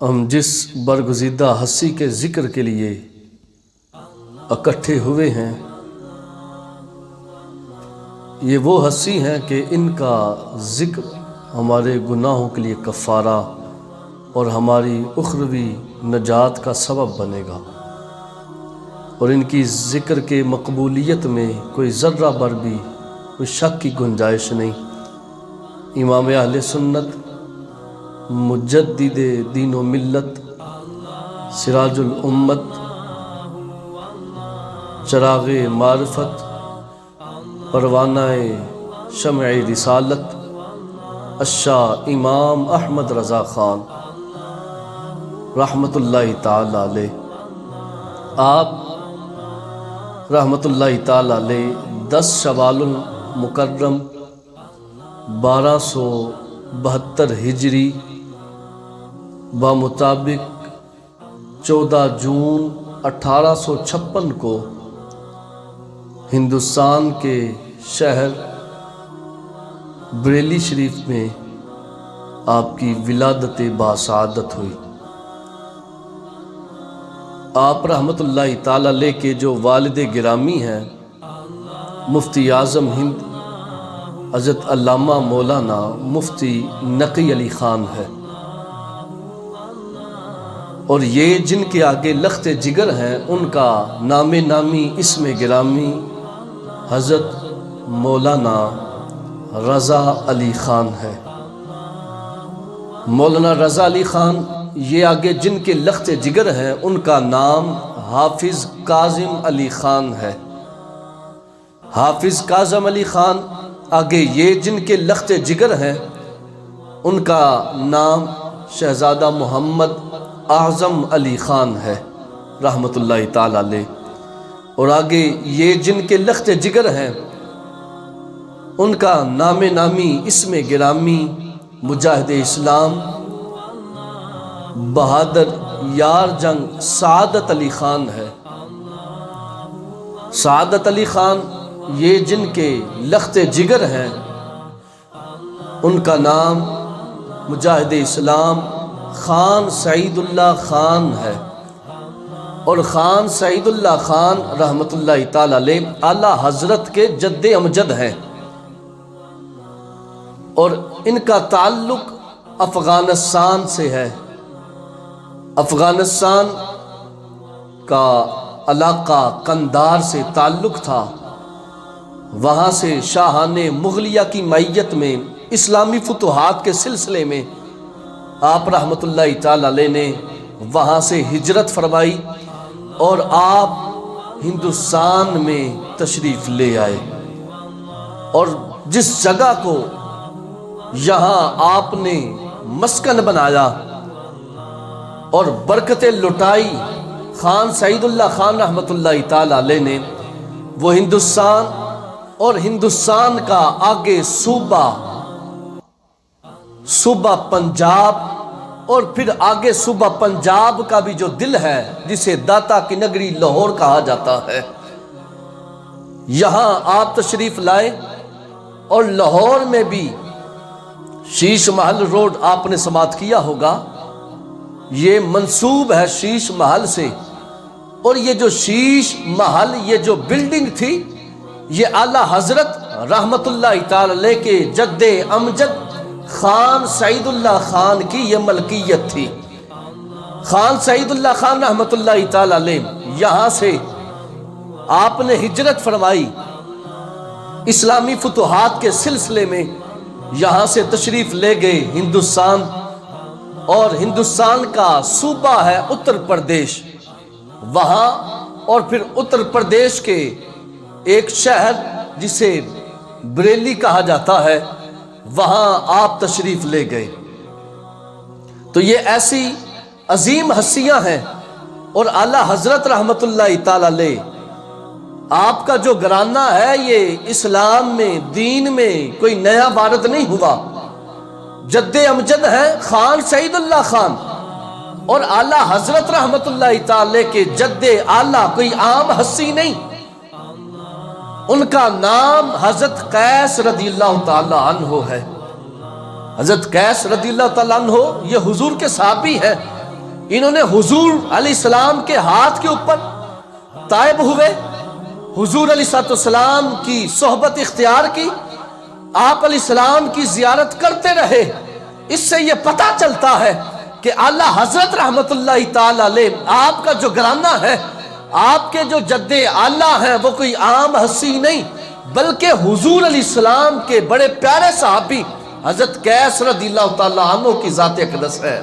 ہم جس برگزیدہ ہستی کے ذکر کے لیے اکٹھے ہوئے ہیں، یہ وہ ہستی ہیں کہ ان کا ذکر ہمارے گناہوں کے لیے کفارہ اور ہماری اخروی نجات کا سبب بنے گا، اور ان کی ذکر کے مقبولیت میں کوئی ذرہ بر بھی کوئی شک کی گنجائش نہیں۔ امام اہل سنت، مجدد دین و ملت، سراج الامت، چراغ معرفت، پروانہ شمع رسالت، الشاہ امام احمد رضا خان رحمۃ اللہ تعالی علیہ، آپ رحمۃ اللہ تعالی علیہ 10 شوال المکرم 1272 ہجری بمطابق 14 جون 1856 کو ہندوستان کے شہر بریلی شریف میں آپ کی ولادت باسعادت ہوئی۔ آپ رحمۃ اللہ تعالی علیہ کے جو والد گرامی ہیں، مفتی اعظم ہند حضرت علامہ مولانا مفتی نقی علی خان ہے، اور یہ جن کے آگے لخت جگر ہیں ان کا نام نامی اسم گرامی حضرت مولانا رضا علی خان ہے۔ مولانا رضا علی خان یہ آگے جن کے لخت جگر ہیں ان کا نام حافظ کاظم علی خان ہے۔ حافظ کاظم علی خان آگے یہ جن کے لخت جگر ہیں ان کا نام شہزادہ محمد اعظم علی خان ہے رحمۃ اللہ تعالی علیہ، اور آگے یہ جن کے لخت جگر ہیں ان کا نام نامی اسم گرامی مجاہد اسلام بہادر یار جنگ سعادت علی خان ہے۔ سعادت علی خان یہ جن کے لخت جگر ہیں ان کا نام مجاہد اسلام خان سعید اللہ خان ہے، اور خان سعید اللہ خان رحمۃ اللہ تعالی علیہ اعلیٰ حضرت کے جد امجد ہیں، اور ان کا تعلق افغانستان سے ہے۔ افغانستان کا علاقہ قندار سے تعلق تھا، وہاں سے شاہان مغلیہ کی معیت میں اسلامی فتوحات کے سلسلے میں آپ رحمۃ اللہ تعالی علیہ نے وہاں سے ہجرت فرمائی اور آپ ہندوستان میں تشریف لے آئے، اور جس جگہ کو یہاں آپ نے مسکن بنایا اور برکتیں لٹائی خان سعید اللہ خان رحمۃ اللہ تعالی علیہ نے، وہ ہندوستان اور ہندوستان کا آگے صوبہ پنجاب، اور پھر آگے صوبہ پنجاب کا بھی جو دل ہے جسے داتا کی نگری لاہور کہا جاتا ہے، یہاں آپ تشریف لائے، اور لاہور میں بھی شیش محل روڈ آپ نے سماعت کیا ہوگا، یہ منسوب ہے شیش محل سے، اور یہ جو شیش محل یہ جو بلڈنگ تھی یہ اعلیٰ حضرت رحمت اللہ تعالی علیہ کے جد امجد خان سعید اللہ خان کی یہ ملکیت تھی۔ خان سعید اللہ خان رحمت اللہ تعالی علیہ یہاں سے آپ نے ہجرت فرمائی، اسلامی فتوحات کے سلسلے میں یہاں سے تشریف لے گئے ہندوستان، اور ہندوستان کا صوبہ ہے اتر پردیش، وہاں اور پھر اتر پردیش کے ایک شہر جسے بریلی کہا جاتا ہے وہاں آپ تشریف لے گئے۔ تو یہ ایسی عظیم ہستیاں ہیں، اور اعلیٰ حضرت رحمت اللہ تعالی علیہ آپ کا جو گھرانہ ہے یہ اسلام میں دین میں کوئی نیا وارد نہیں ہوا، جد امجد ہے خان سعید اللہ خان، اور اعلیٰ حضرت رحمت اللہ تعالی کے جد اعلیٰ کوئی عام ہستی نہیں، ان کا نام حضرت قیس رضی اللہ تعالی عنہ ہے۔ حضرت قیس رضی اللہ تعالیٰ عنہ یہ حضور کے صحابی ہیں، انہوں نے حضور علیہ السلام کے ہاتھ کے اوپر طائب ہوئے، حضور علیہ السلام کی صحبت اختیار کی، آپ علیہ السلام کی زیارت کرتے رہے۔ اس سے یہ پتہ چلتا ہے کہ اعلیٰ حضرت رحمت اللہ تعالی علیہ، آپ کا جو گھرانہ ہے، آپ کے جو جد اعلیٰ ہیں، وہ کوئی عام ہستی نہیں، بلکہ حضور علیہ السلام کے بڑے پیارے صحابی حضرت قیس رضی اللہ تعالیٰ عنہ کی ذات اقدس ہے۔